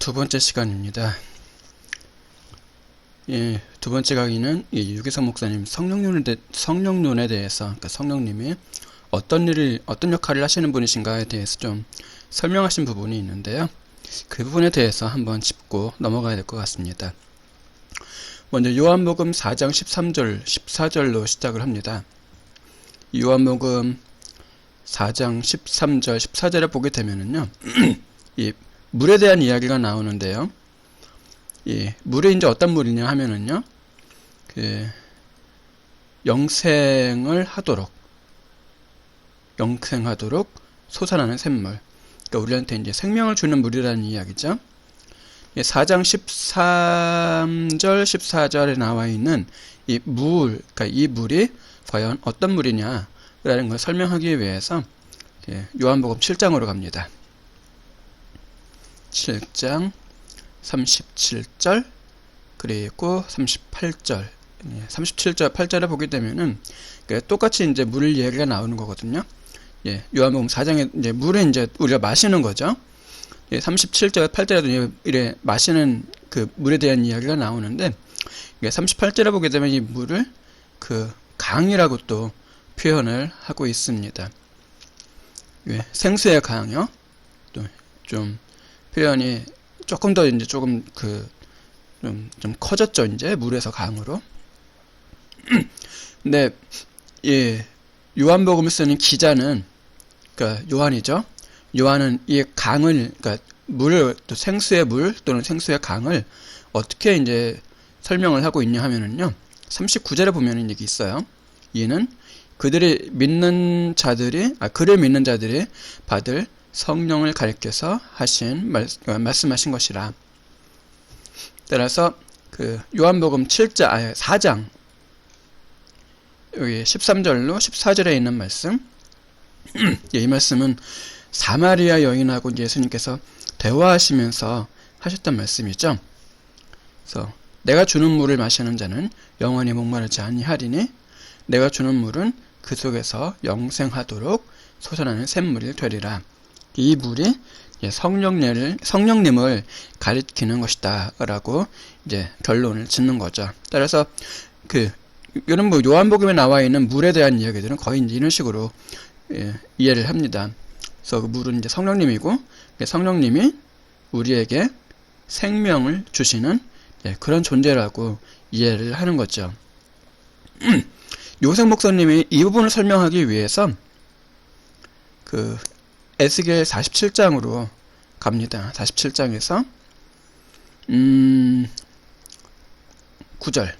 두 번째 시간입니다. 두 번째 강의는 유기성 목사님 성령론에 대해서, 그러니까 성령님이 어떤 역할을 하시는 분이신가에 대해서 좀 설명하신 부분이 있는데요. 그 부분에 대해서 한번 짚고 넘어가야 될 것 같습니다. 먼저 요한복음 4장 13절, 14절로 시작을 합니다. 요한복음 4장 13절, 14절에 보게 되면은요, 이 물에 대한 이야기가 나오는데요. 물이 이제 어떤 물이냐 하면은요, 영생하도록 솟아나는 샘물. 그러니까 우리한테 이제 생명을 주는 물이라는 이야기죠. 4장 13절, 14절에 나와 있는 그러니까 이 물이 과연 어떤 물이냐라는 걸 설명하기 위해서 요한복음 7장으로 갑니다. 7장 37절 그리고 38절 37절 8절에 보게 되면은 똑같이 이제 물 얘기가 나오는 거거든요. 요한복음 4장에 이제 물을 이제 우리가 마시는 거죠. 37절 8절에도 이래 마시는 그 물에 대한 이야기가 나오는데 38절에 보게 되면 이 물을 그 강이라고 또 표현을 하고 있습니다. 생수의 강이요. 또 좀 표현이 조금 더 이제 좀 커졌죠. 이제 물에서 강으로. 근데 요한복음을 쓰는 기자는 그러니까 요한이죠. 요한은 이 강을 그러니까 또 생수의 물 또는 생수의 강을 어떻게 이제 설명을 하고 있냐 하면은요. 39절에 보면은 얘기 있어요. 이는 그를 믿는 자들이 받을 성령을 가리켜서 말씀하신 것이라. 따라서 요한복음 4장 여기 13절로 14절에 있는 말씀 이 말씀은 사마리아 여인하고 예수님께서 대화하시면서 하셨던 말씀이죠. 그래서 내가 주는 물을 마시는 자는 영원히 목마르지 아니하리니 내가 주는 물은 그 속에서 영생하도록 솟아나는 샘물이 되리라. 이 물이 성령님을 가리키는 것이다 라고 이제 결론을 짓는 거죠. 따라서 이런 요한복음에 나와 있는 물에 대한 이야기들은 거의 이제 이런 식으로 이해를 합니다. 그래서 그 물은 이제 성령님이고 성령님이 우리에게 생명을 주시는 그런 존재라고 이해를 하는 거죠. 요셉 목사님이 이 부분을 설명하기 위해서 에스겔 47장으로 갑니다. 47장에서 9절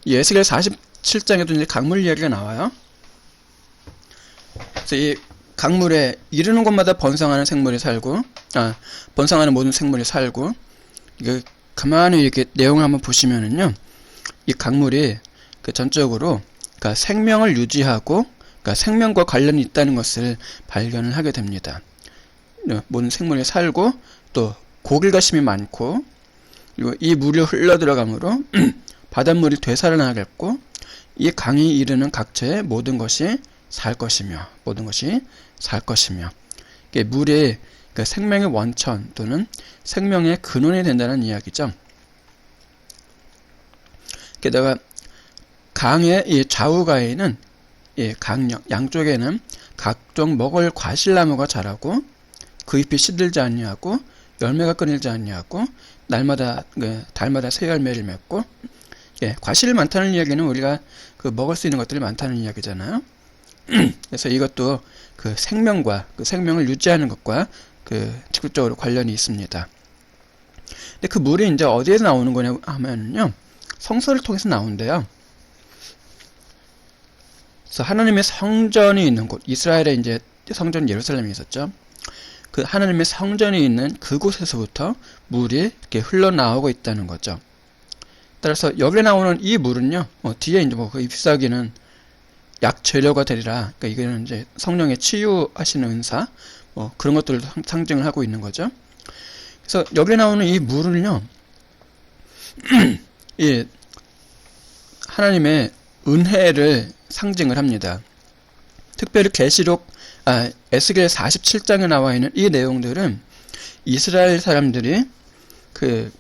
에스겔 47장에도 이제 강물 이야기가 나와요. 그래서 이 강물에 이르는 곳마다 번성하는 모든 생물이 살고 이거 가만히 이렇게 내용을 한번 보시면은요, 이 강물이 전적으로 그러니까 생명을 유지하고 그러니까 생명과 관련이 있다는 것을 발견을 하게 됩니다. 모든 생물이 살고 또 고기가 심이 많고 그리고 이 물이 흘러들어가므로 바닷물이 되살아나겠고 이 강이 이르는 각처에 모든 것이 살 것이며 물이 생명의 원천 또는 생명의 근원이 된다는 이야기죠. 게다가 강의 이 좌우가에는 강역 양쪽에는 각종 먹을 과실나무가 자라고 그 잎이 시들지 아니하고 열매가 끊이지 아니하고 달마다 새 열매를 맺고 과실이 많다는 이야기는 우리가 먹을 수 있는 것들이 많다는 이야기잖아요. 그래서 이것도 생명을 유지하는 것과 직접적으로 관련이 있습니다. 근데 그 물이 이제 어디에서 나오는 거냐 하면요, 성서를 통해서 나온대요. 그래서 하나님의 성전이 있는 곳, 이스라엘에 이제 성전 예루살렘이 있었죠. 그 하나님의 성전이 있는 그곳에서부터 물이 이렇게 흘러나오고 있다는 거죠. 따라서 여기에 나오는 이 물은요, 뒤에 이제 잎사귀는 약재료가 되리라. 그러니까 이거는 이제 성령의 치유하시는 은사, 그런 것들을 상징을 하고 있는 거죠. 그래서 여기에 나오는 이 물은요, 이 하나님의 은혜를 상징을 합니다. 특별히 에스겔 47장에 나와 있는 이 내용들은 이스라엘 사람들이 그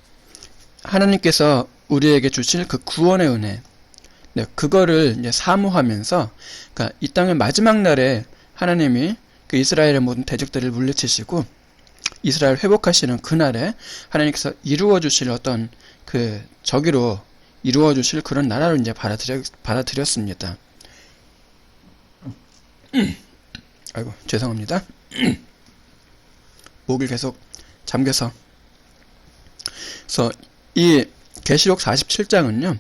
하나님께서 우리에게 주실 그 구원의 은혜, 네, 그거를 이제 사모하면서, 그러니까 이 땅의 마지막 날에 하나님이 그 이스라엘의 모든 대적들을 물리치시고 이스라엘 회복하시는 그날에 하나님께서 이루어 주실 어떤 그 저기로 이루어 주실 그런 나라를 이제 받아들였습니다. 아이고, 죄송합니다. 목이 계속 잠겨서. 그래서 이 계시록 47장은요,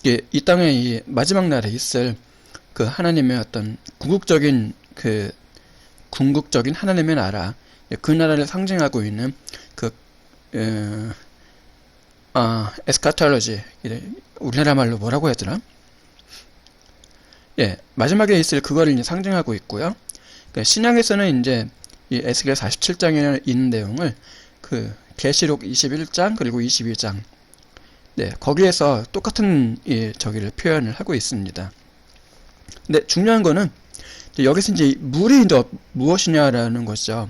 이 땅의 이 마지막 날에 있을 그 하나님의 어떤 궁극적인 하나님의 나라, 그 나라를 상징하고 있는 그 에스카톨로지, 우리나라 말로 뭐라고 해야 되나? 예, 마지막에 있을 그거를 이제 상징하고 있고요. 그러니까 신약에서는 이제 이 에스겔 47장에 있는 내용을 그 계시록 21장 그리고 22장, 네, 거기에서 똑같은 저기를 표현을 하고 있습니다. 근데 중요한 거는 여기서 이제 물이 이제 무엇이냐라는 것이죠.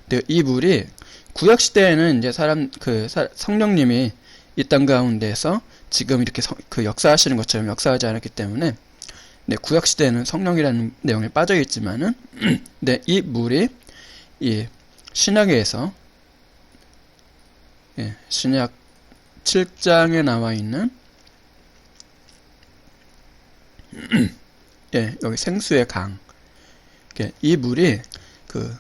근데 이 물이 구약 시대에는 이제 성령님이 이 땅 가운데서 지금 이렇게 그 역사하시는 것처럼 역사하지 않았기 때문에, 네, 구약 시대에는 성령이라는 내용이 빠져 있지만은, 네, 이 물이 이 신약에서, 예, 신약 7장에 나와 있는 예, 여기 생수의 강, 이 물이 그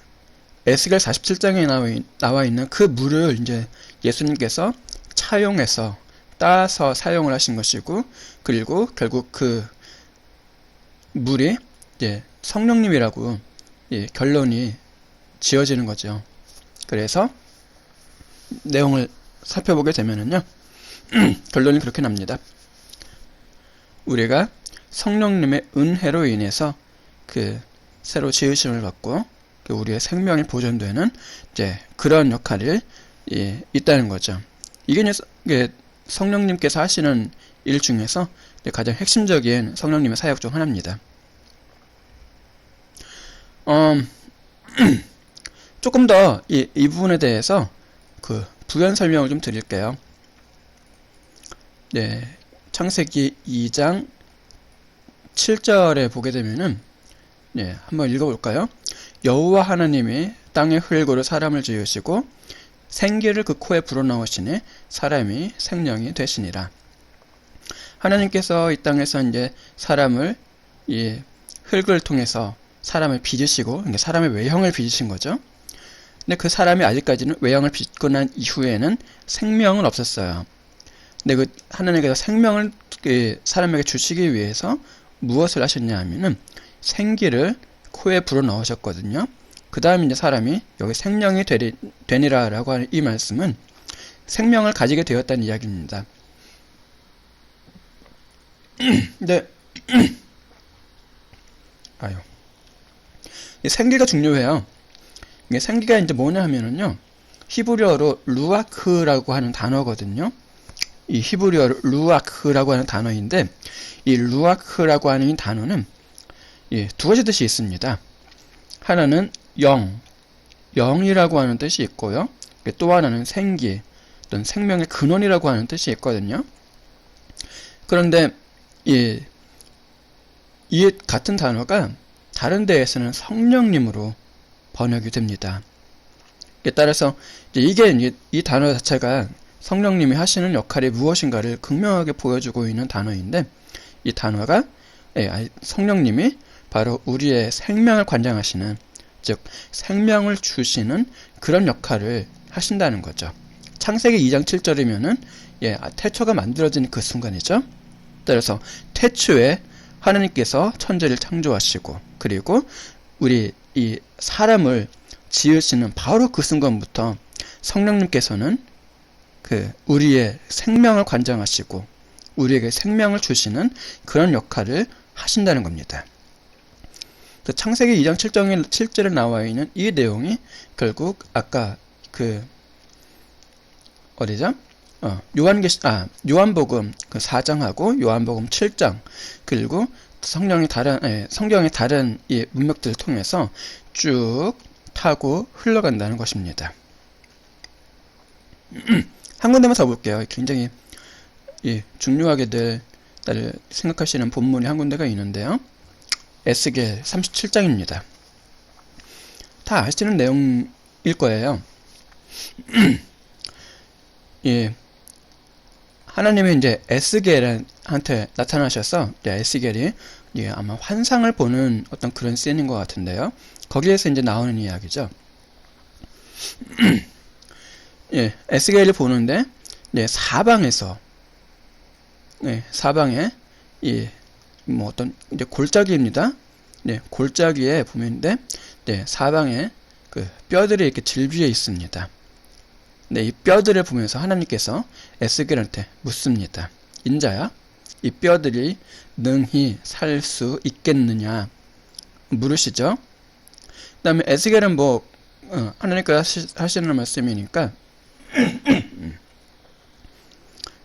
에스겔 47장에 나와 있는 그 물을 이제 예수님께서 차용해서 따서 사용을 하신 것이고, 그리고 결국 그 물이 이제 성령님이라고 결론이 지어지는 거죠. 그래서 내용을 살펴보게 되면은요, 결론이 그렇게 납니다. 우리가 성령님의 은혜로 인해서 그 새로 지으심을 받고 우리의 생명이 보존되는 이제 그런 역할이 있다는 거죠. 이게 성령님께서 하시는 일 중에서 가장 핵심적인 성령님의 사역 중 하나입니다. 조금 더 이 부분에 대해서 그 부연 설명을 좀 드릴게요. 네, 창세기 2장 7절에 보게 되면은, 네, 한번 읽어볼까요? 여호와 하나님이 땅의 흙으로 사람을 지으시고 생기를 그 코에 불어넣으시니 사람이 생명이 되시니라. 하나님께서 이 땅에서 이제 사람을 이 흙을 통해서 사람을 빚으시고, 사람의 외형을 빚으신 거죠. 근데 그 사람이 아직까지는 외형을 빚고 난 이후에는 생명은 없었어요. 근데 그 하나님께서 생명을 사람에게 주시기 위해서 무엇을 하셨냐 하면은 생기를 코에 불어넣으셨거든요. 그 다음에 이제 사람이 여기 생명이 되니라 라고 하는 이 말씀은 생명을 가지게 되었다는 이야기입니다. 근데 생기가 중요해요. 이게 생기가 이제 뭐냐 하면은요, 히브리어로 루아크라고 하는 단어거든요. 이 히브리어로 루아크라고 하는 단어인데, 이 루아크라고 하는 이 단어는 두 가지 뜻이 있습니다. 하나는 영이라고 하는 뜻이 있고요. 또 하나는 생기, 어떤 생명의 근원이라고 하는 뜻이 있거든요. 그런데 이 같은 단어가 다른 데에서는 성령님으로 번역이 됩니다. 따라서 이게 이 단어 자체가 성령님이 하시는 역할이 무엇인가를 극명하게 보여주고 있는 단어인데, 이 단어가 성령님이 바로 우리의 생명을 관장하시는, 즉 생명을 주시는 그런 역할을 하신다는 거죠. 창세기 2장 7절이면은 태초가 만들어지는 그 순간이죠. 따라서 태초에 하나님께서 천지를 창조하시고, 그리고 우리 이 사람을 지으시는 바로 그 순간부터 성령님께서는 그 우리의 생명을 관장하시고 우리에게 생명을 주시는 그런 역할을 하신다는 겁니다. 창세기 2장 7절에 나와 있는 이 내용이 결국 아까 그 어디죠? 요한복음 그 4장하고 요한복음 7장, 그리고 성경의 다른 이 문맥들을 통해서 쭉 타고 흘러간다는 것입니다. 한 군데만 더 볼게요. 굉장히 중요하게들 생각하시는 본문이 한 군데가 있는데요. 에스겔 37장입니다. 다 아시는 내용일 거예요. 예, 하나님이 이제 에스겔한테 나타나셔서 에스겔이 아마 환상을 보는 어떤 그런 씬인 것 같은데요. 거기에서 이제 나오는 이야기죠. 예, 에스겔을 보는데 사방에서 사방에 뭐 어떤 이제 골짜기입니다. 골짜기에 보면인데 사방에 그 뼈들이 이렇게 질비해 있습니다. 이 뼈들을 보면서 하나님께서 에스겔한테 묻습니다. 인자야, 이 뼈들이 능히 살 수 있겠느냐 물으시죠. 그 다음에 에스겔은 뭐 하나님께서 하시는 말씀이니까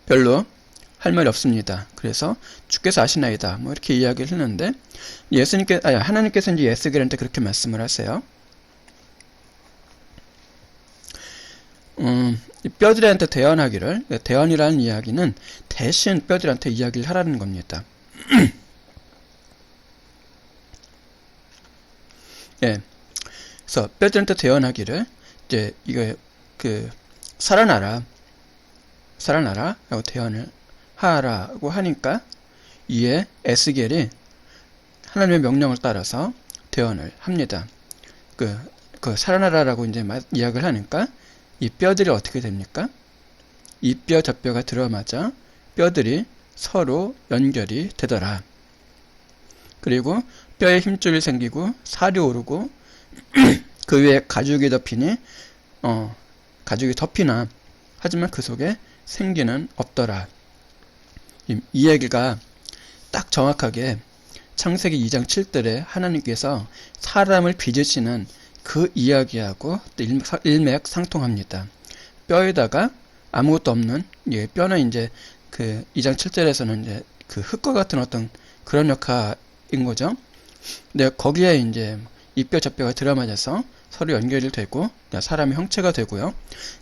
별로 할 말이 없습니다. 그래서 주께서 아시나이다 뭐 이렇게 이야기를 했는데 하나님께서 이제 에스겔한테 그렇게 말씀을 하세요. 이 뼈들한테 대언하기를, 대언이라는 이야기는 대신 뼈들한테 이야기를 하라는 겁니다. 예. 그래서 뼈들한테 대언하기를, 이제 이거 살아나라 라고 대언을 하라고 하니까 이에 에스겔이 하나님의 명령을 따라서 대언을 합니다. 살아나라라고 이제 이야기를 하니까 이 뼈들이 어떻게 됩니까? 이 뼈 저 뼈가 들어맞아 뼈들이 서로 연결이 되더라. 그리고 뼈에 힘줄이 생기고 살이 오르고 그 위에 가죽이 덮이나 하지만 그 속에 생기는 없더라. 이 얘기가 딱 정확하게 창세기 2장 7절에 하나님께서 사람을 빚으시는 그 이야기하고 일맥상통합니다. 뼈에다가 아무것도 없는, 뼈는 이제 그 2장 7절에서는 이제 그 흙과 같은 어떤 그런 역할인 거죠. 근데 거기에 이제 이 뼈 저 뼈가 들어맞아서 서로 연결이 되고 사람의 형체가 되고요.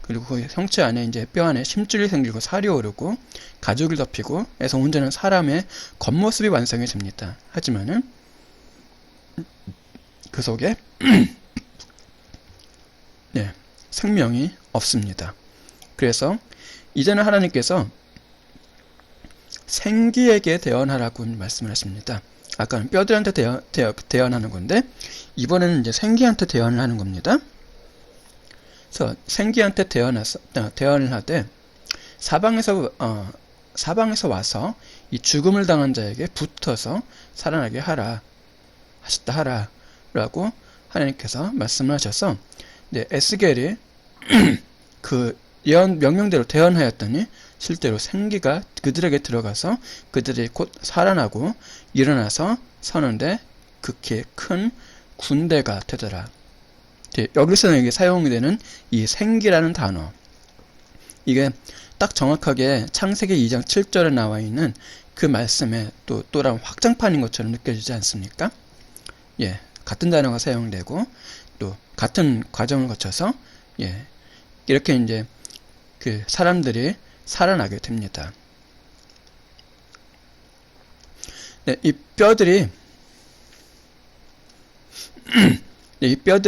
그리고 그 형체 안에 이제 뼈 안에 심줄이 생기고 살이 오르고 가죽을 덮이고 해서 온전한 사람의 겉모습이 완성이 됩니다. 하지만은 그 속에 생명이 없습니다. 그래서 이제는 하나님께서 생기에게 대언하라고 말씀을 하십니다. 아까는 뼈들한테 대언하는 건데 이번에는 이제 생기한테 대언을 하는 겁니다. 그래서 생기한테 대언을 하되 사방에서 와서 이 죽음을 당한 자에게 붙어서 살아나게 하라라고 하나님께서 말씀을 하셔서 에스겔이 그 예언 명령대로 대언하였더니 실제로 생기가 그들에게 들어가서 그들이 곧 살아나고 일어나서 서는데 극히 큰 군대가 되더라. 여기서 이게 사용이 되는 이 생기라는 단어, 이게 딱 정확하게 창세기 2장 7절에 나와 있는 그 말씀에 또 다른 확장판인 것처럼 느껴지지 않습니까? 같은 단어가 사용되고 또 같은 과정을 거쳐서 이렇게 이제 그 사람들이 살아나게 됩니다. 이 뼈들이